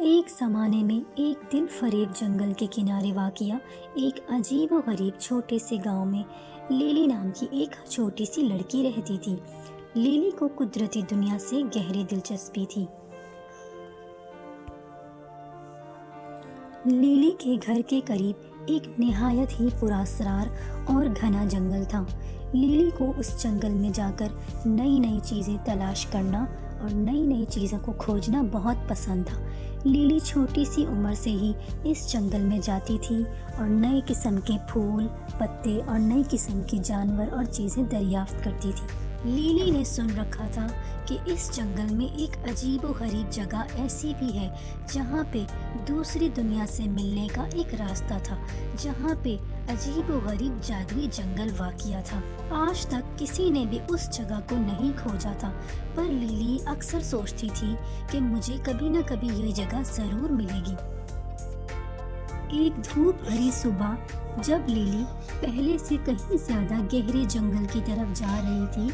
ایک زمانے میں ایک دل فریب جنگل کے کنارے واقع ایک عجیب و غریب چھوٹے سے گاؤں میں لیلی نام کی ایک چھوٹی سی لڑکی رہتی تھی۔ لیلی کو قدرتی دنیا سے گہری دلچسپی تھی۔ لیلی کے گھر کے قریب ایک نہایت ہی پراسرار اور گھنا جنگل تھا۔ لیلی کو اس جنگل میں جا کر نئی نئی چیزیں تلاش کرنا اور نئی نئی چیزوں کو کھوجنا بہت پسند تھا۔ لیلی چھوٹی سی عمر سے ہی اس جنگل میں جاتی تھی اور نئے قسم کے پھول، پتے اور نئی قسم کے جانور اور چیزیں دریافت کرتی تھی۔ لیلی نے سن رکھا تھا کہ اس جنگل میں ایک عجیب و غریب جگہ ایسی بھی ہے جہاں پہ دوسری دنیا سے ملنے کا ایک راستہ تھا، جہاں پہ عجیب و غریب جادوئی جنگل واقع تھا۔ آج تک کسی نے بھی اس جگہ کو نہیں کھوجا تھا، پر لیلی اکثر سوچتی تھی کہ مجھے کبھی نہ کبھی یہ جگہ ضرور ملے گی۔ ایک دھوپ بھری صبح جب لیلی پہلے سے کہیں زیادہ گہرے جنگل کی طرف جا رہی تھی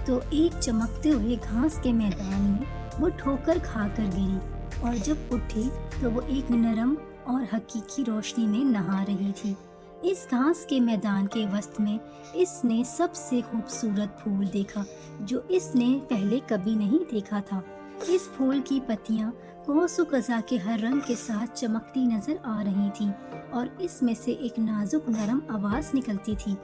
تو ایک چمکتے ہوئے گھاس کے میدان میں وہ ٹھوکر کھا کر گری، اور جب اٹھی تو وہ ایک نرم اور حقیقی روشنی میں نہا رہی تھی۔ اس گھاس کے میدان کے وسط میں اس نے سب سے خوبصورت پھول دیکھا جو اس نے پہلے کبھی نہیں دیکھا تھا۔ اس پھول کی پتیاں قوس و قزح کے ہر رنگ کے ساتھ چمکتی نظر آ رہی تھیں اور اس میں سے ایک نازک نرم آواز نکلتی تھی۔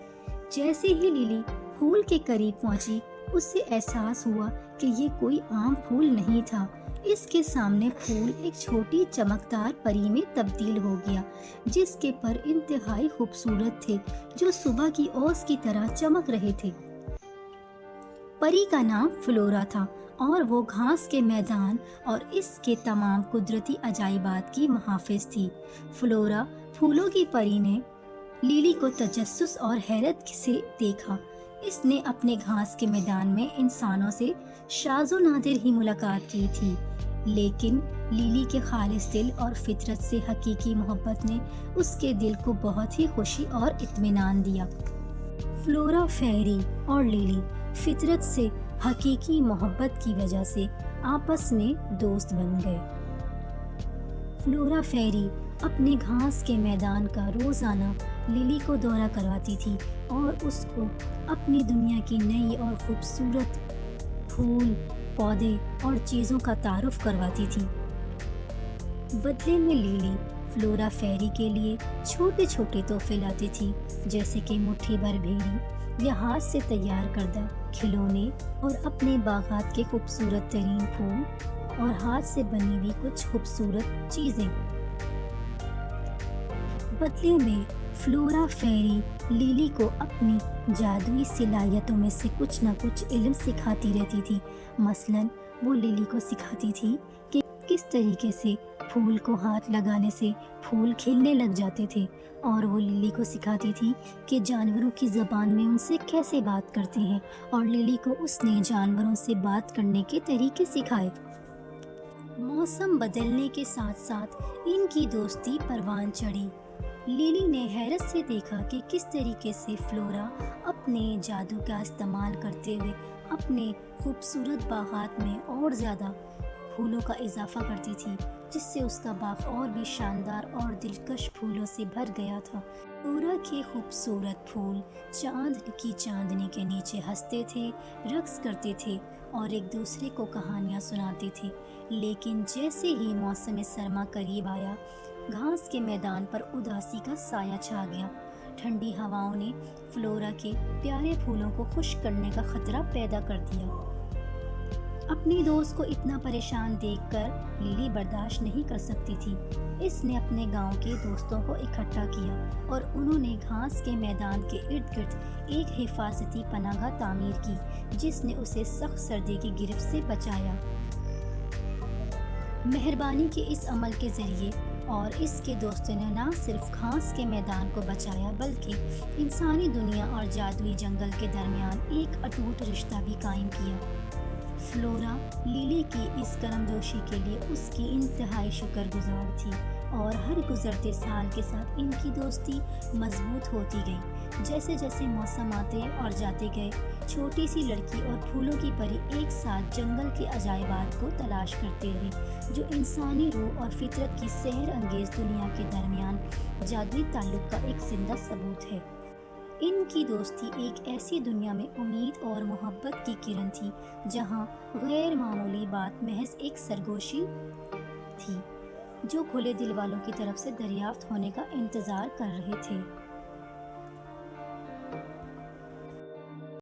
جیسے ہی لیلی پھول کے قریب پہنچی، اسے احساس ہوا کہ یہ کوئی عام پھول نہیں تھا۔ اس کے سامنے پھول ایک چھوٹی چمکدار پری میں تبدیل ہو گیا، جس کے پر انتہائی خوبصورت تھے، جو صبح کی اوس کی طرح چمک رہے تھے۔ پری کا نام فلورا تھا اور وہ گھاس کے میدان اور اس کے تمام قدرتی عجائبات کی محافظ تھی۔ فلورا پھولوں کی پری نے لیلی کو تجسس اور حیرت سے دیکھا۔ اس نے اپنے گھاس کے میدان میں انسانوں سے شاذ و نادر ہی ملاقات کی تھی، لیکن لیلی کے خالص دل اور فطرت سے حقیقی محبت نے اس کے دل کو بہت ہی خوشی اور اطمینان دیا۔ فلورا فیری اور لیلی فطرت سے حقیقی محبت کی وجہ سے آپس میں دوست بن گئے۔ فلورا فیری اپنے گھاس کے میدان کا روزانہ لیلی کو دورہ کرواتی تھی اور اس کو اپنی دنیا کی نئی اور خوبصورت پھول، پودے اور چیزوں کا تعارف کرواتی تھی۔ بدلے میں لیلی فلورا فیری کے لیے چھوٹے چھوٹے تحفے لاتی تھی، جیسے کہ مٹھی بھر بھیڑی یا ہاتھ سے تیار کردہ کھلونے اور اپنے باغات کے خوبصورت ترین پھول اور ہاتھ سے بنی ہوئی کچھ خوبصورت چیزیں۔ بدلے میں فلورا فیری لیلی کو اپنی جادوئی صلاحیتوں میں سے کچھ نہ کچھ علم سکھاتی رہتی تھی۔ مثلاً وہ لیلی کو سکھاتی تھی کہ کس طریقے سے پھول کو ہاتھ لگانے سے پھول کھلنے لگ جاتے تھے، اور وہ لیلی کو سکھاتی تھی کہ جانوروں کی زبان میں ان سے کیسے بات کرتے ہیں، اور لیلی کو اس نے جانوروں سے بات کرنے کے طریقے سکھائے۔ موسم بدلنے کے ساتھ ساتھ ان کی دوستی پروان چڑھی۔ لیلی نے حیرت سے دیکھا کہ کس طریقے سے فلورا اپنے جادو کا استعمال کرتے ہوئے اپنے خوبصورت باغات میں اور زیادہ پھولوں کا اضافہ کرتی تھی، جس سے اس کا باغ اور بھی شاندار اور دلکش پھولوں سے بھر گیا تھا۔ فلورا کے خوبصورت پھول چاند کی چاندنی کے نیچے ہنستے تھے، رقص کرتے تھے اور ایک دوسرے کو کہانیاں سناتے تھے، لیکن جیسے ہی موسم سرما قریب آیا، گھاس کے میدان پر اداسی کا سایہ چھا گیا۔ ٹھنڈی ہواؤں نے فلورا کے پیارے پھولوں کو خشک کرنے کا خطرہ پیدا کر دیا۔ اپنی دوست کو اتنا پریشان دیکھ کر لیلی برداشت نہیں کر سکتی تھی۔ اس نے اپنے گاؤں کے دوستوں کو اکٹھا کیا اور انہوں نے گھاس کے میدان کے ارد گرد ایک حفاظتی پناہ گاہ تعمیر کی، جس نے اسے سخت سردی کی گرفت سے بچایا۔ مہربانی کے اس عمل کے ذریعے اور اس کے دوستوں نے نہ صرف گھاس کے میدان کو بچایا، بلکہ انسانی دنیا اور جادوئی جنگل کے درمیان ایک اٹوٹ رشتہ بھی قائم کیا۔ فلورا لیلی کی اس کرم جوشی کے لیے اس کی انتہائی شکر گزار تھی اور ہر گزرتے سال کے ساتھ ان کی دوستی مضبوط ہوتی گئی۔ جیسے جیسے موسم آتے اور جاتے گئے، چھوٹی سی لڑکی اور پھولوں کی پری ایک ساتھ جنگل کے عجائبات کو تلاش کرتے رہے، جو انسانی روح اور فطرت کی سحر انگیز دنیا کے درمیان جادوئی تعلق کا ایک زندہ ثبوت ہے۔ ان کی دوستی ایک ایسی دنیا میں امید اور محبت کی کرن تھی جہاں غیر معمولی بات محض ایک سرگوشی تھی جو کھلے دل والوں کی طرف سے دریافت ہونے کا انتظار کر رہے تھے۔